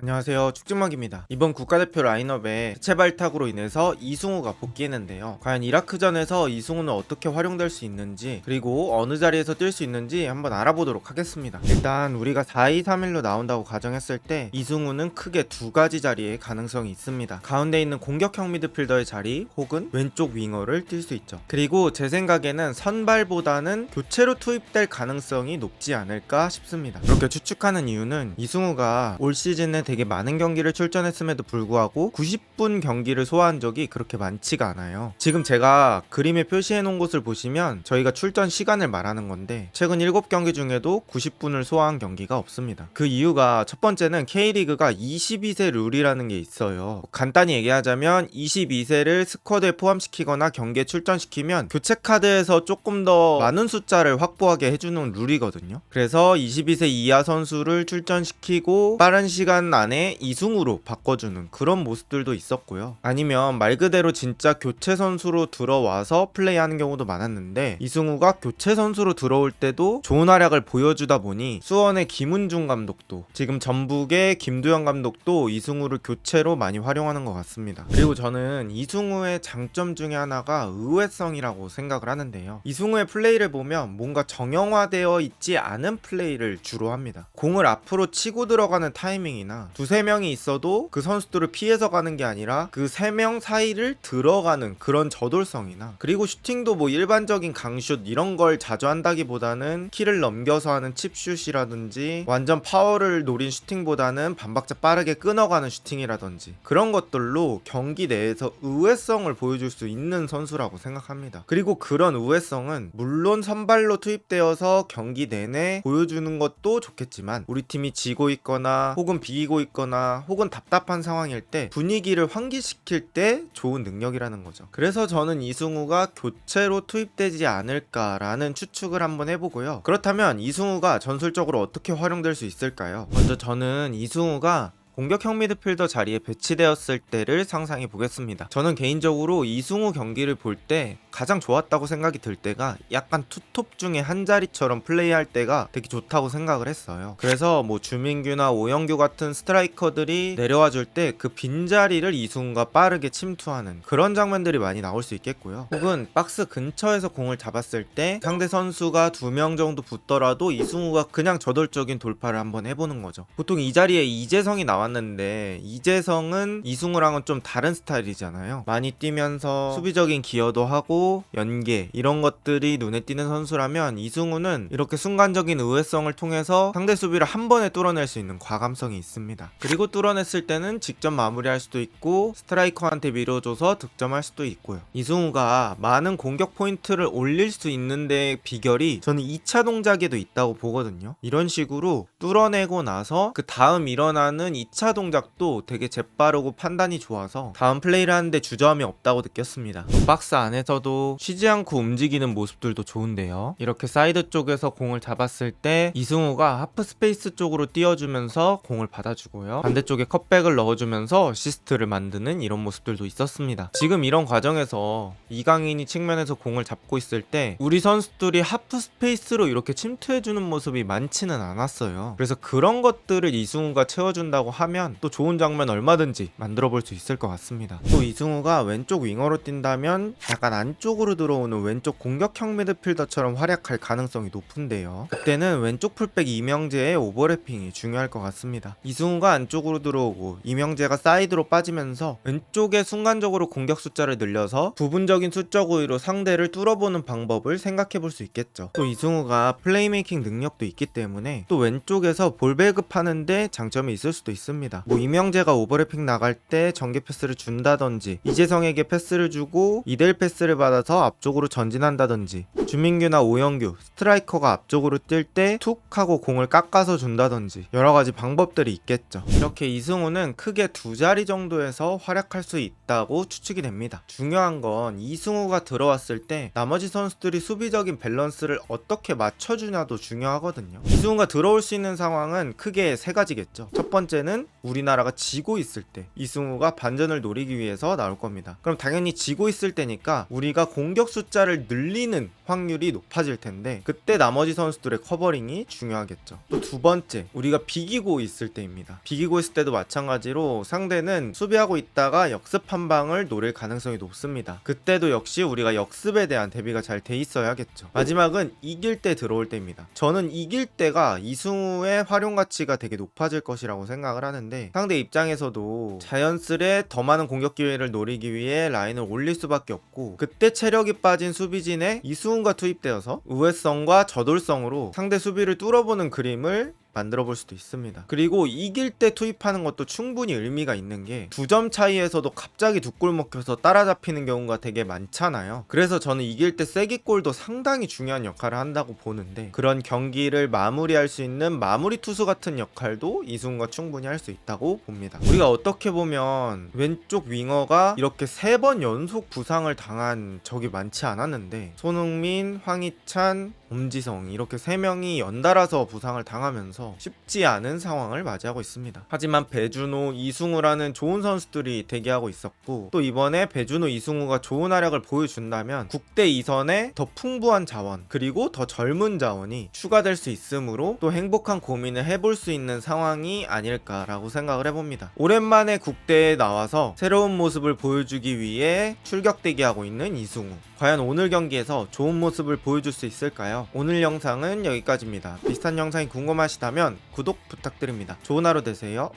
안녕하세요, 축진먹입니다. 이번 국가대표 라인업에 해체 발탁으로 인해서 이승우가 복귀했는데요. 과연 이라크전에서 이승우는 어떻게 활용될 수 있는지, 그리고 어느 자리에서 뛸 수 있는지 한번 알아보도록 하겠습니다. 일단 우리가 4-2-3-1로 나온다고 가정했을 때 이승우는 크게 두 가지 자리에 가능성이 있습니다. 가운데 있는 공격형 미드필더의 자리 혹은 왼쪽 윙어를 뛸 수 있죠. 그리고 제 생각에는 선발보다는 교체로 투입될 가능성이 높지 않을까 싶습니다. 그렇게 추측하는 이유는 이승우가 올 시즌에 되게 많은 경기를 출전했음에도 불구하고 90분 경기를 소화한 적이 그렇게 많지가 않아요. 지금 제가 그림에 표시해 놓은 곳을 보시면 저희가 출전 시간을 말하는 건데 최근 7경기 중에도 90분을 소화한 경기가 없습니다. 그 이유가 첫 번째는 K리그가 22세 룰이라는 게 있어요. 간단히 얘기하자면 22세를 스쿼드에 포함시키거나 경기에 출전시키면 교체 카드에서 조금 더 많은 숫자를 확보하게 해주는 룰이거든요. 그래서 22세 이하 선수를 출전시키고 빠른 시간 안에 이승우로 바꿔주는 그런 모습들도 있었고요. 아니면 말 그대로 진짜 교체 선수로 들어와서 플레이하는 경우도 많았는데 이승우가 교체 선수로 들어올 때도 좋은 활약을 보여주다 보니 수원의 김은중 감독도 지금 전북의 김두현 감독도 이승우를 교체로 많이 활용하는 것 같습니다. 그리고 저는 이승우의 장점 중에 하나가 의외성이라고 생각을 하는데요. 이승우의 플레이를 보면 뭔가 정형화되어 있지 않은 플레이를 주로 합니다. 공을 앞으로 치고 들어가는 타이밍이나 두세 명이 있어도 그 선수들을 피해서 가는 게 아니라 그 세 명 사이를 들어가는 그런 저돌성이나, 그리고 슈팅도 뭐 일반적인 강슛 이런 걸 자주 한다기보다는 키를 넘겨서 하는 칩슛이라든지 완전 파워를 노린 슈팅보다는 반박자 빠르게 끊어가는 슈팅이라든지 그런 것들로 경기 내에서 의외성을 보여줄 수 있는 선수라고 생각합니다. 그리고 그런 의외성은 물론 선발로 투입되어서 경기 내내 보여주는 것도 좋겠지만 우리 팀이 지고 있거나 혹은 비기고 있거나 혹은 답답한 상황일 때 분위기를 환기시킬 때 좋은 능력이라는 거죠. 그래서 저는 이승우가 교체로 투입되지 않을까라는 추측을 한번 해보고요. 그렇다면 이승우가 전술적으로 어떻게 활용될 수 있을까요? 먼저 저는 이승우가 공격형 미드필더 자리에 배치되었을 때를 상상해 보겠습니다. 저는 개인적으로 이승우 경기를 볼 때 가장 좋았다고 생각이 들 때가 약간 투톱 중에 한 자리처럼 플레이할 때가 되게 좋다고 생각을 했어요. 그래서 뭐 주민규나 오영규 같은 스트라이커들이 내려와 줄 때 그 빈자리를 이승우가 빠르게 침투하는 그런 장면들이 많이 나올 수 있겠고요. 혹은 박스 근처에서 공을 잡았을 때 상대 선수가 2명 정도 붙더라도 이승우가 그냥 저돌적인 돌파를 한번 해보는 거죠. 보통 이 자리에 이재성이 나왔는데 이재성은 이승우랑은 좀 다른 스타일이잖아요. 많이 뛰면서 수비적인 기여도 하고 연계 이런 것들이 눈에 띄는 선수라면 이승우는 이렇게 순간적인 의외성을 통해서 상대 수비를 한 번에 뚫어낼 수 있는 과감성이 있습니다. 그리고 뚫어냈을 때는 직접 마무리할 수도 있고 스트라이커한테 밀어줘서 득점할 수도 있고요. 이승우가 많은 공격 포인트를 올릴 수 있는데 비결이 저는 2차 동작에도 있다고 보거든요. 이런 식으로 뚫어내고 나서 그 다음 일어나는 2차 동작도 되게 재빠르고 판단이 좋아서 다음 플레이를 하는데 주저함이 없다고 느꼈습니다. 박스 안에서도 쉬지 않고 움직이는 모습들도 좋은데요. 이렇게 사이드 쪽에서 공을 잡았을 때 이승우가 하프 스페이스 쪽으로 띄워주면서 공을 받아주고요. 반대쪽에 컷백을 넣어주면서 어시스트를 만드는 이런 모습들도 있었습니다. 지금 이런 과정에서 이강인이 측면에서 공을 잡고 있을 때 우리 선수들이 하프 스페이스로 이렇게 침투해주는 모습이 많지는 않았어요. 그래서 그런 것들을 이승우가 채워준다고 하면 또 좋은 장면 얼마든지 만들어 볼 수 있을 것 같습니다. 또 이승우가 왼쪽 윙어로 뛴다면 약간 안쪽으로 들어오는 왼쪽 공격형 미드필더처럼 활약할 가능성이 높은데요. 그때는 왼쪽 풀백 이명재의 오버래핑이 중요할 것 같습니다. 이승우가 안쪽으로 들어오고 이명재가 사이드로 빠지면서 왼쪽에 순간적으로 공격 숫자를 늘려서 부분적인 수적 우위로 상대를 뚫어보는 방법을 생각해 볼 수 있겠죠. 또 이승우가 플레이메이킹 능력도 있기 때문에 또 왼쪽에서 볼 배급하는데 장점이 있을 수도 있습니다. 뭐 이명재가 오버래핑 나갈 때 전개 패스를 준다든지 이재성에게 패스를 주고 2대1 패스를 받아서 앞쪽으로 전진한다든지 주민규나 오영규 스트라이커가 앞쪽으로 뛸 때 툭 하고 공을 깎아서 준다든지 여러가지 방법들이 있겠죠. 이렇게 이승우는 크게 두 자리 정도에서 활약할 수 있다고 추측이 됩니다. 중요한 건 이승우가 들어왔을 때 나머지 선수들이 수비적인 밸런스를 어떻게 맞춰주냐도 중요하거든요. 이승우가 들어올 수 있는 상황은 크게 세 가지겠죠. 첫 번째는 우리나라가 지고 있을 때 이승우가 반전을 노리기 위해서 나올 겁니다. 그럼 당연히 지고 있을 때니까 우리가 공격 숫자를 늘리는 확률이 높아질 텐데 그때 나머지 선수들의 커버링이 중요하겠죠. 또 두 번째, 우리가 비기고 있을 때입니다. 비기고 있을 때도 마찬가지로 상대는 수비하고 있다가 역습 한 방을 노릴 가능성이 높습니다. 그때도 역시 우리가 역습에 대한 대비가 잘 돼 있어야겠죠. 마지막은 이길 때 들어올 때입니다. 저는 이길 때가 이승우의 활용 가치가 되게 높아질 것이라고 생각을 하는데 상대 입장에서도 자연스레 더 많은 공격 기회를 노리기 위해 라인을 올릴 수밖에 없고 그때 체력이 빠진 수비진에 이승우가 투입되어서 우회성과 저돌성으로 상대 수비를 뚫어보는 그림을 만들어 볼 수도 있습니다. 그리고 이길 때 투입하는 것도 충분히 의미가 있는 게 2점 차이에서도 갑자기 두 골 먹혀서 따라잡히는 경우가 되게 많잖아요. 그래서 저는 이길 때 쐐기골도 상당히 중요한 역할을 한다고 보는데 그런 경기를 마무리할 수 있는 마무리 투수 같은 역할도 이승우가 충분히 할 수 있다고 봅니다. 우리가 어떻게 보면 왼쪽 윙어가 이렇게 3번 연속 부상을 당한 적이 많지 않았는데 손흥민, 황희찬, 엄지성 이렇게 3명이 연달아서 부상을 당하면서 쉽지 않은 상황을 맞이하고 있습니다. 하지만 배준호, 이승우라는 좋은 선수들이 대기하고 있었고 또 이번에 배준호, 이승우가 좋은 활약을 보여준다면 국대 이선에 더 풍부한 자원 그리고 더 젊은 자원이 추가될 수 있으므로 또 행복한 고민을 해볼 수 있는 상황이 아닐까라고 생각을 해봅니다. 오랜만에 국대에 나와서 새로운 모습을 보여주기 위해 출격 대기하고 있는 이승우, 과연 오늘 경기에서 좋은 모습을 보여줄 수 있을까요? 오늘 영상은 여기까지입니다. 비슷한 영상이 궁금하시다면 구독 부탁드립니다. 좋은 하루 되세요.